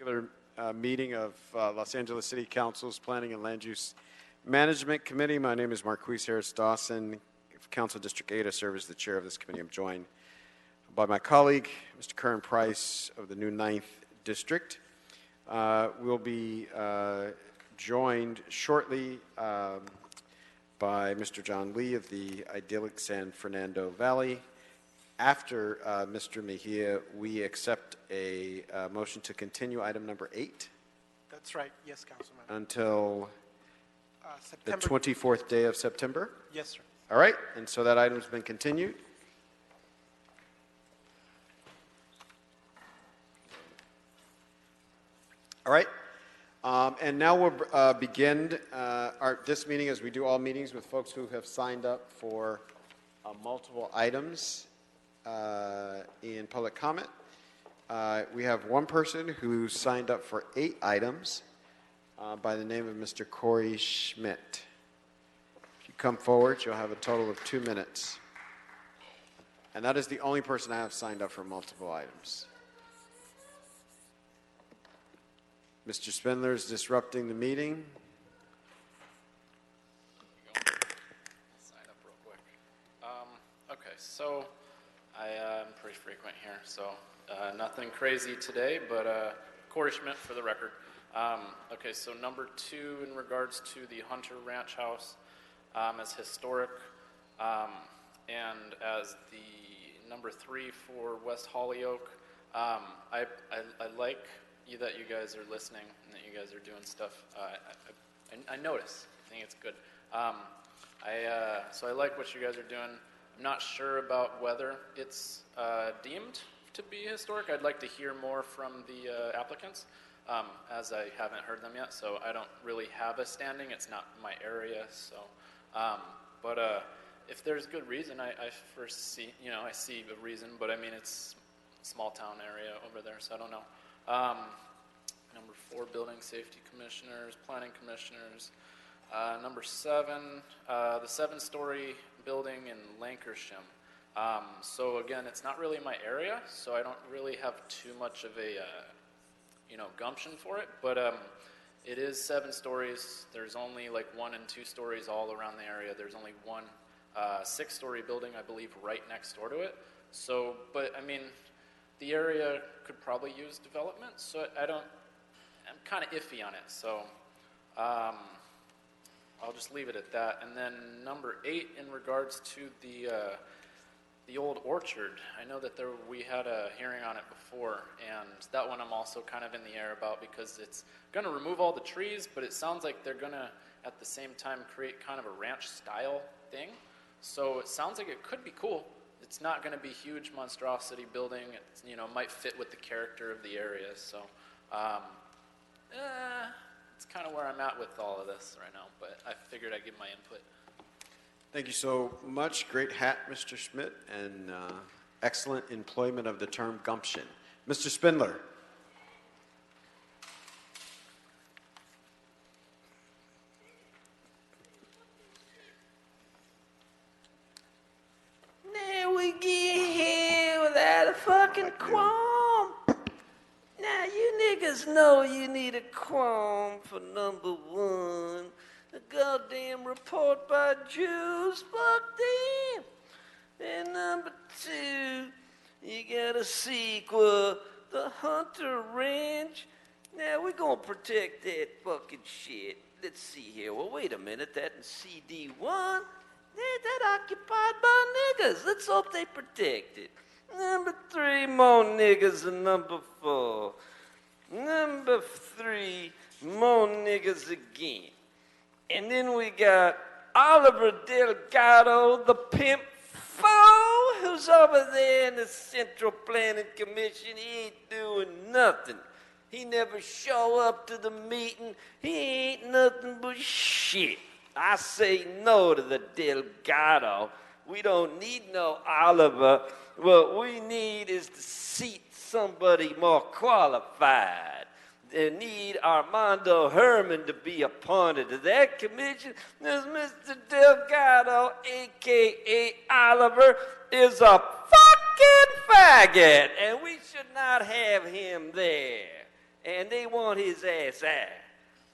Regular meeting of Los Angeles City Council's Planning and Land Use Management Committee. My name is Marquise Harris Dawson, Council District 8. I serve as the chair of this committee. I'm joined by my colleague, Mr. Curran Price of the new 9th District. We'll be joined shortly by Mr. John Lee of the idyllic San Fernando Valley. After Mr. Mejia, we accept a motion to continue item number 8. That's right. Yes, Councilman. Until the September. 24th day of September? Yes, sir. All right, and so that item's been continued. All right, and now we'll begin this meeting, as we do all meetings, with folks who have signed up for multiple items in public comment. We have one person who signed up for 8 items by the name of Mr. Corey Schmidt. If you come forward, you'll have a total of 2 minutes. And that is the only person I have signed up for multiple items. Mr. Spindler is disrupting the meeting. Sign up real quick. Okay, so I'm pretty frequent here, so nothing crazy today, but Corey Schmidt for the record. Okay, so number 2 in regards to the Hunter Ranch House as historic, and as the number 3 for West Holyoke. I like that you guys are listening and that you guys are doing stuff. I notice. I think it's good. So I like what you guys are doing. I'm not sure about whether it's deemed to be historic. I'd like to hear more from the applicants, as I haven't heard them yet. So I don't really have a standing. It's not my area. So, but if there's good reason, I first see, I see a reason. But I mean, it's a small town area over there, so I don't know. Number 4, building safety commissioners, planning commissioners. Number 7, the 7-story building in Lancashire. So again, it's not really my area, so I don't really have too much of a, gumption for it. But it is 7 stories. There's only like 1 and 2 stories all around the area. There's only one 6-story building, I believe, right next door to it. So, but I mean, the area could probably use development, so I'm kind of iffy on it, so I'll just leave it at that. And then number 8, in regards to the old orchard, I know that we had a hearing on it before, and that one I'm also kind of in the air about, because it's going to remove all the trees, but it sounds like they're going to, at the same time, create kind of a ranch-style thing. So it sounds like it could be cool. It's not going to be huge monstrosity building. It's, might fit with the character of the area. So it's kind of where I'm at with all of this right now. But I figured I'd give my input. Thank you so much. Great hat, Mr. Schmidt, and excellent employment of the term gumption. Mr. Spindler. Fucking qualm. Now you niggas know you need a qualm for number 1. The goddamn report by Jews. Fuck them. And number 2, you got a sequel, the Hunter Ranch. Now we're gonna protect that fucking shit. Let's see here. Well, wait a minute. That in CD1, that occupied by niggas. Let's hope they protect it. Number 3, more niggas than number 4. Number 3, more niggas again. And then we got Oliver Delgado, the pimp fool, who's over there in the Central Planning Commission. He ain't doing nothing. He never show up to the meeting. He ain't nothing but shit. I say no to the Delgado. We don't need no Oliver. What we need is to seat somebody more qualified. They need Armando Herman to be appointed to that commission. This Mr. Delgado, a.k.a. Oliver, is a fucking faggot, and we should not have him there. and they want his ass out.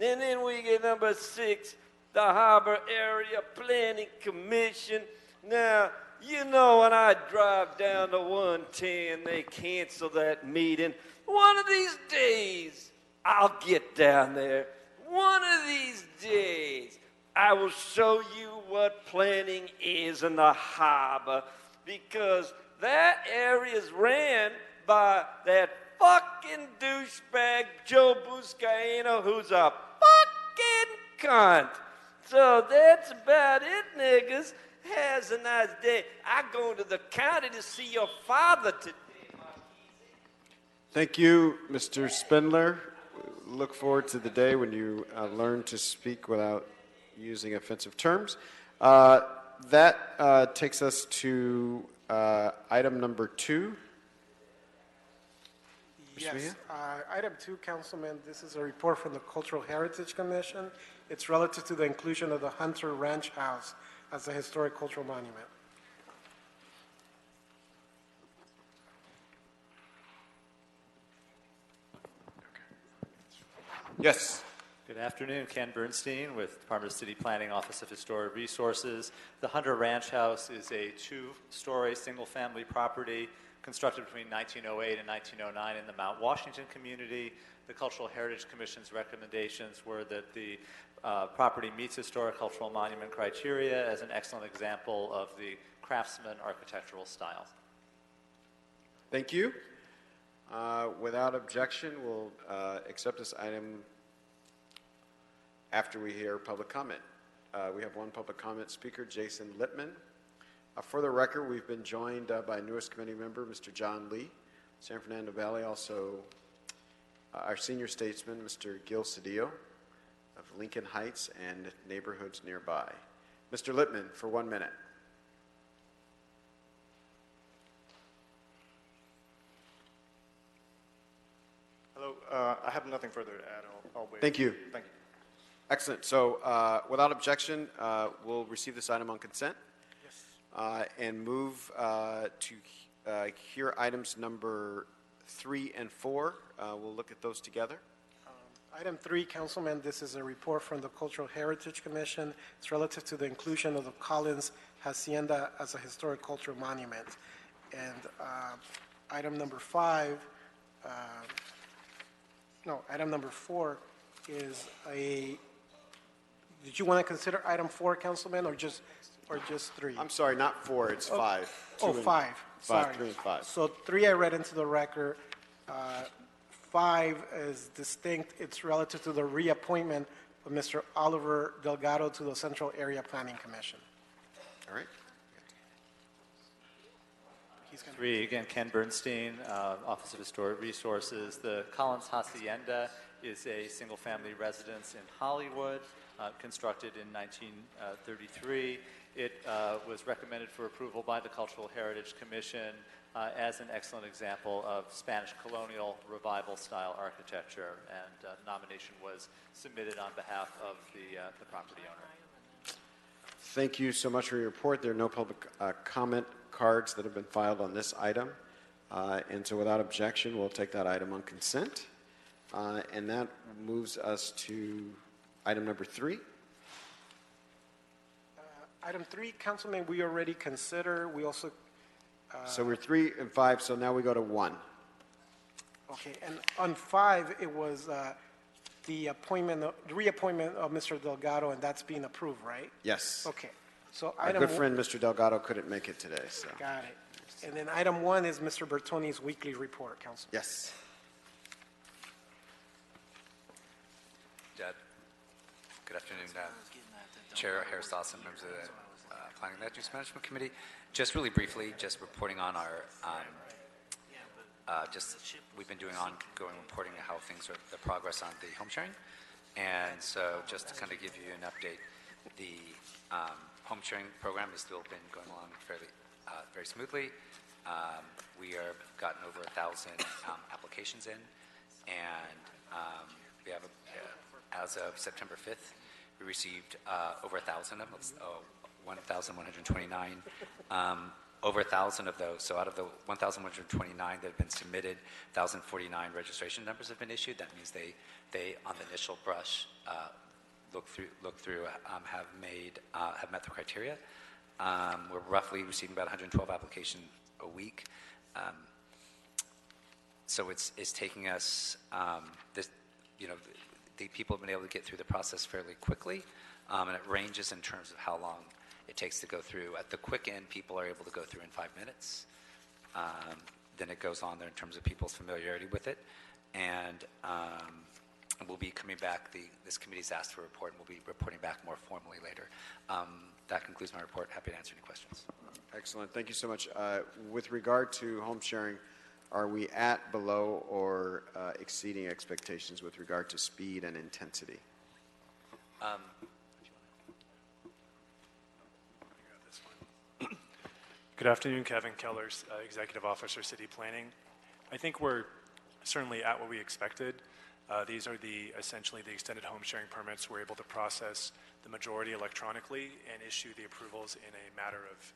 And then we get number 6, the Harbor Area Planning Commission. Now, you know when I drive down to 110, they cancel that meeting. One of these days, I'll get down there. One of these days, I will show you what planning is in the harbor, because that area is ran by that fucking douchebag Joe Buscaino, who's a fucking cunt. So that's about it, niggas. Has a nice day. I go to the county to see your father today. Thank you, Mr. Spindler. Look forward to the day when you learn to speak without using offensive terms. That takes us to item number 2. Mr. Yes. Mejia? Item 2, Councilman, this is a report from the Cultural Heritage Commission. It's relative to the inclusion of the Hunter Ranch House as a historic cultural monument. Yes. Good afternoon, Ken Bernstein with Department of City Planning, Office of Historic Resources. The Hunter Ranch House is a 2-story single-family property constructed between 1908 and 1909 in the Mount Washington community. The Cultural Heritage Commission's recommendations were that the property meets historic cultural monument criteria as an excellent example of the craftsman architectural style. Thank you. Without objection, we'll accept this item after we hear public comment. We have one public comment speaker, Jason Lippman. For the record, we've been joined by newest committee member, Mr. John Lee. San Fernando Valley, also our senior statesman, Mr. Gil Cedillo of Lincoln Heights and neighborhoods nearby. Mr. Lippman, for 1 minute. Hello. I have nothing further to add. I'll wait. Thank you. Thank you. Excellent. So without objection, we'll receive this item on consent and move to hear items number 3 and 4. We'll look at those together. Item 3, Councilman, this is a report from the Cultural Heritage Commission. It's relative to the inclusion of the Collins Hacienda as a historic cultural monument. And item number 5, item number 4 is did you want to consider item 4, Councilman, or just 3? I'm sorry, not 4, it's 5. Oh, 5. Sorry. 3 and 5. So 3 I read into the record. 5 is distinct. It's relative to the reappointment of Mr. Oliver Delgado to the Central Area Planning Commission. All right. 3, again, Ken Bernstein, Office of Historic Resources. The Collins Hacienda is a single-family residence in Hollywood, constructed in 1933. It was recommended for approval by the Cultural Heritage Commission as an excellent example of Spanish colonial revival-style architecture, and nomination was submitted on behalf of the property owner. Thank you so much for your report. There are no public comment cards that have been filed on this item. And so without objection, we'll take that item on consent. And that moves us to item number 3. Item 3, Councilman, we already consider. We also, So we're 3 and 5, so now we go to 1. okay, and on 5, it was the reappointment of Mr. Delgado, and that's being approved, right? Yes. Okay. So Our item good friend, Mr. Delgado, couldn't make it today, so. Got it. And then item 1 is Mr. Bertoni's weekly report, Council. Yes. Good afternoon, Chair Harris Dawson, members of the Planning and Land Use Management Committee. Just really briefly, just reporting on our, we've been doing ongoing reporting of how things are, the progress on the home sharing. And so just to kind of give you an update, the home sharing program has still been going along very smoothly. We are gotten over 1,000 applications in, and we have, as of September 5th, we received over 1,000 of them, 1,129. over 1,000 of those. So out of the 1,129 that have been submitted, 1,049 registration numbers have been issued. That means they on the initial brush, look through, have met the criteria. We're roughly receiving about 112 applications a week. So it's taking us, the people have been able to get through the process fairly quickly, and it ranges in terms of how long it takes to go through. At the quick end, people are able to go through in 5 minutes. Then it goes on there in terms of people's familiarity with it, and we'll be coming back. This committee's asked for a report, and we'll be reporting back more formally later. That concludes my report. Happy to answer any questions. Excellent. Thank you so much. With regard to home sharing, are we at, below, or exceeding expectations with regard to speed and intensity? Good afternoon, Kevin Kellers, Executive Officer, City Planning. I think we're certainly at what we expected. These are essentially the extended home sharing permits. We're able to process the majority electronically and issue the approvals in a matter of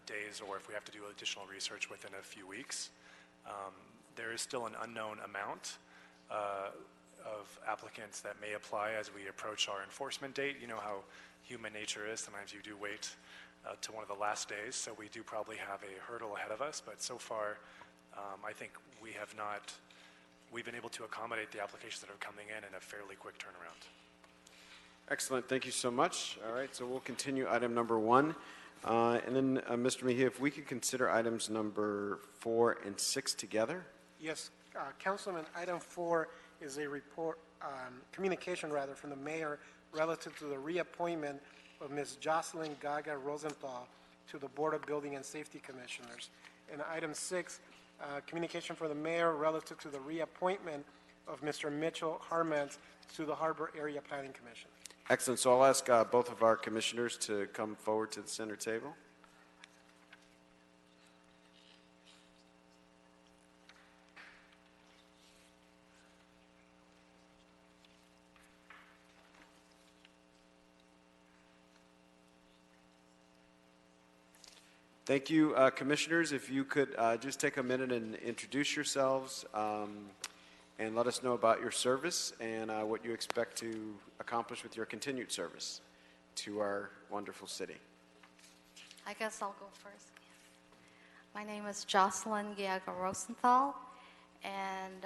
days, or if we have to do additional research, within a few weeks. There is still an unknown amount of applicants that may apply as we approach our enforcement date. You know how human nature is. Sometimes you do wait to one of the last days, so we do probably have a hurdle ahead of us, but so far I think we've been able to accommodate the applications that are coming in a fairly quick turnaround. Excellent. Thank you so much. All right, so we'll continue item number 1. And then, Mr. Mejia, if we could consider items number 4 and 6 together. Yes, Councilman, item 4 is a report, communication rather, from the mayor relative to the reappointment of Ms. Jocelyn Gaga Rosenthal to the Board of Building and Safety Commissioners. And item 6, communication from the mayor relative to the reappointment of Mr. Mitchell Harmans to the Harbor Area Planning Commission. Excellent. So I'll ask both of our commissioners to come forward to the center table. Thank you, commissioners. If you could just take a minute and introduce yourselves and let us know about your service and what you expect to accomplish with your continued service to our wonderful city. I guess I'll go first. My name is Jocelyn Gaga Rosenthal, and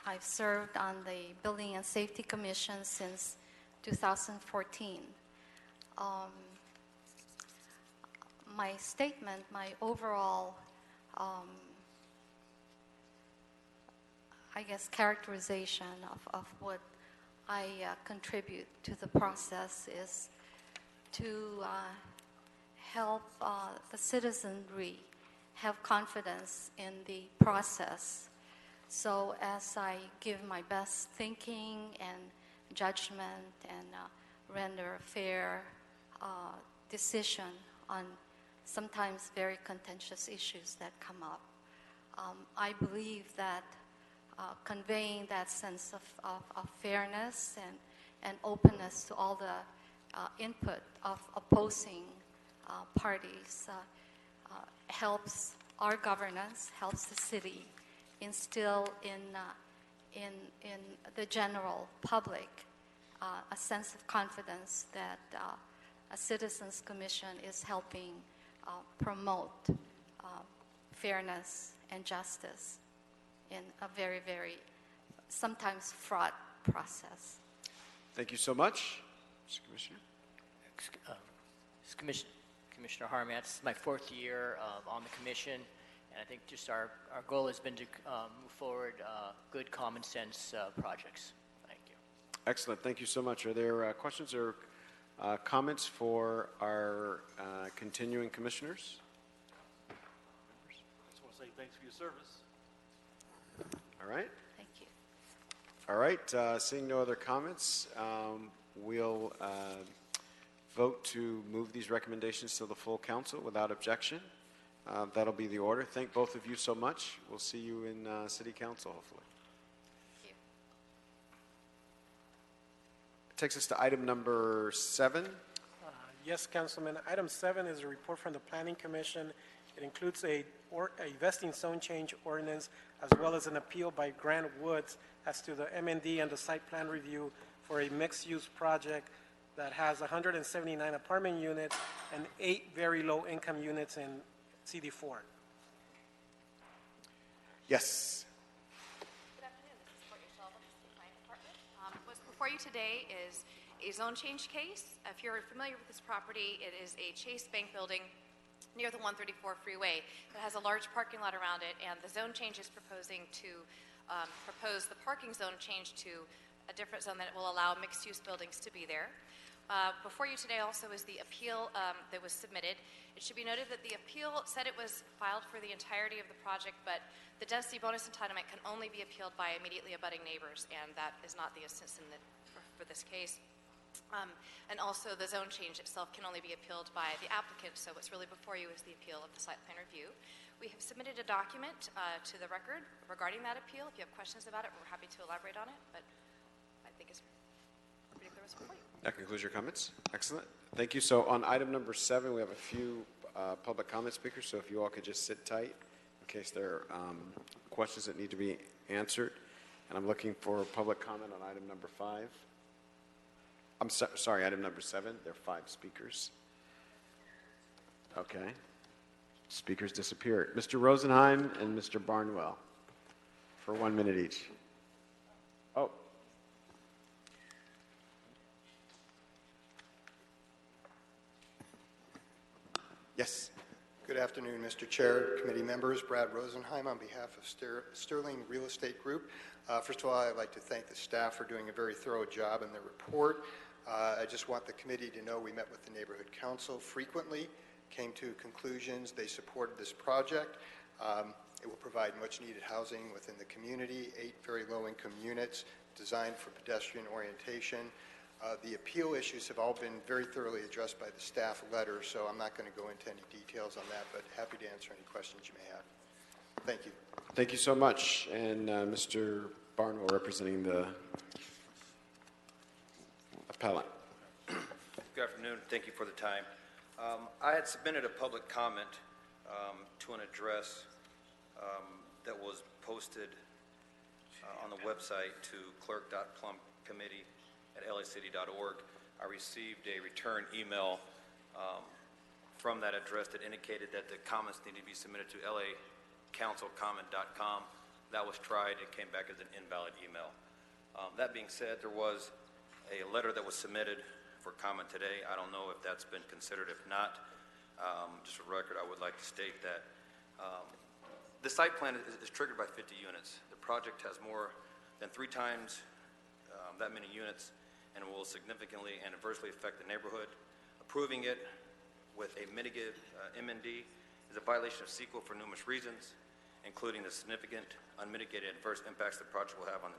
I've served on the Building and Safety Commission since 2014. My statement, my overall, I guess, characterization of what I contribute to the process is to help the citizenry have confidence in the process. So as I give my best thinking and judgment and render a fair decision on sometimes very contentious issues that come up, I believe that conveying that sense of fairness and openness to all the input of opposing parties helps our governance, helps the city instill in the general public a sense of confidence that a Citizens Commission is helping promote fairness and justice in a very, very sometimes fraught process. Thank you so much, Mr. Commissioner. Commissioner Harmans, this is my 4th year on the commission, and I think just our goal has been to move forward good common sense projects. Thank you. Excellent. Thank you so much. Are there questions or comments for our continuing commissioners? I just want to say thanks for your service. All right. Thank you. All right. Seeing no other comments, we'll vote to move these recommendations to the full council without objection. That'll be the order. Thank both of you so much. We'll see you in City Council, hopefully. Thank you. Takes us to item number 7. Yes, Councilman. Item 7 is a report from the Planning Commission It includes a vesting zone change ordinance as well as an appeal by Grant Woods as to the MND and the site plan review for a mixed-use project that has 179 apartment units and 8 very low-income units in CD4. Yes. Good afternoon. This is Courtney Shelva, the City Planning Department. What's before you today is a zone change case. If you're familiar with this property, it is a Chase Bank building near the 134 freeway that has a large parking lot around it, and the zone change is proposing to propose the parking zone change to a different zone that will allow mixed-use buildings to be there. Before you today also is the appeal that was submitted. It should be noted that the appeal said it was filed for the entirety of the project, but the density bonus entitlement can only be appealed by immediately abutting neighbors, and that is not the instance for this case. And also the zone change itself can only be appealed by the applicant, so what's really before you is the appeal of the site plan review. We have submitted a document to the record regarding that appeal. If you have questions about it, we're happy to elaborate on it, but I think it's pretty clear what's before you. That concludes your comments. Excellent. Thank you. So on item number 7, we have a few public comment speakers, so if you all could just sit tight in case there are questions that need to be answered. And I'm looking for public comment on item number 5. I'm sorry, item number 7. There are 5 speakers. Okay. Speakers disappeared. Mr. Rosenheim and Mr. Barnwell for 1 minute each. Oh. Yes. Good afternoon, Mr. Chair, committee members. Brad Rosenheim on behalf of Sterling Real Estate Group. First of all, I'd like to thank the staff for doing a very thorough job in their report. I just want the committee to know we met with the neighborhood council frequently, came to conclusions. They supported this project. It will provide much needed housing within the community, 8 very low income units designed for pedestrian orientation. The appeal issues have all been very thoroughly addressed by the staff letter, so I'm not going to go into any details on that, but happy to answer any questions you may have. Thank you. Thank you so much. And Mr. Barnwell representing the appellant. Good afternoon. Thank you for the time. I had submitted a public comment to an address that was posted on the website to clerk.plumcommittee@lacity.org. I received a return email from that address that indicated that the comments needed to be submitted to lacouncilcomment.com. That was tried. It came back as an invalid email. That being said, there was a letter that was submitted for comment today. I don't know if that's been considered. If not, just for record, I would like to state that the site plan is triggered by 50 units. The project has more than 3 times that many units and will significantly and adversely affect the neighborhood. Approving it with a mitigated MND is a violation of CEQA for numerous reasons, including the significant unmitigated adverse impacts the project will have on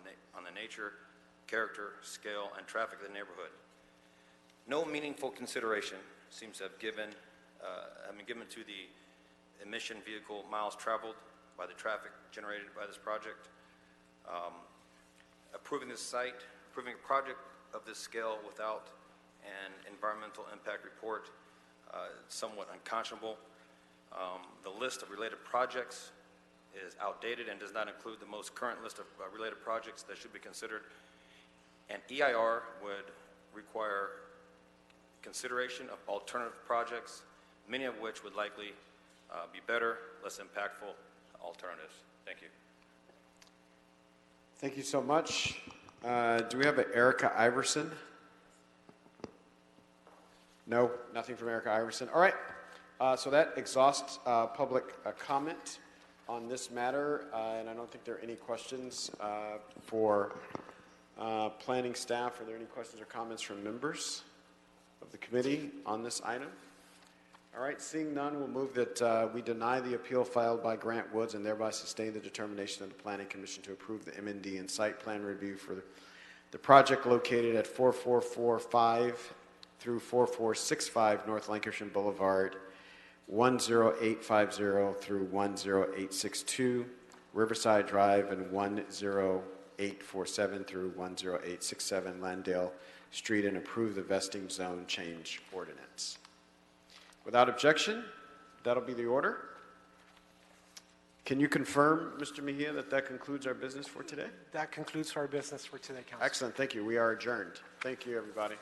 the nature, character, scale, and traffic of the neighborhood. No meaningful consideration seems to have been given to the emission vehicle miles traveled by the traffic generated by this project. Approving this site, approving a project of this scale without an environmental impact report is somewhat unconscionable. The list of related projects is outdated and does not include the most current list of related projects that should be considered. An EIR would require consideration of alternative projects, many of which would likely be better, less impactful alternatives. Thank you. Thank you so much. Do we have an Erica Iverson? No, nothing from Erica Iverson. All right. So that exhausts public comment on this matter, and I don't think there are any questions for planning staff. Are there any questions or comments from members of the committee on this item? All right, seeing none, we'll move that we deny the appeal filed by Grant Woods and thereby sustain the determination of the Planning Commission to approve the MND and site plan review for the project located at 4445 through 4465 North Lancashire Boulevard, 10850 through 10862 Riverside Drive, and 10847 through 10867 Landale Street, and approve the vesting zone change ordinance. Without objection, that'll be the order. Can you confirm, Mr. Mejia, that that concludes our business for today? That concludes our business for today, Council. Excellent, thank you. We are adjourned. Thank you, everybody.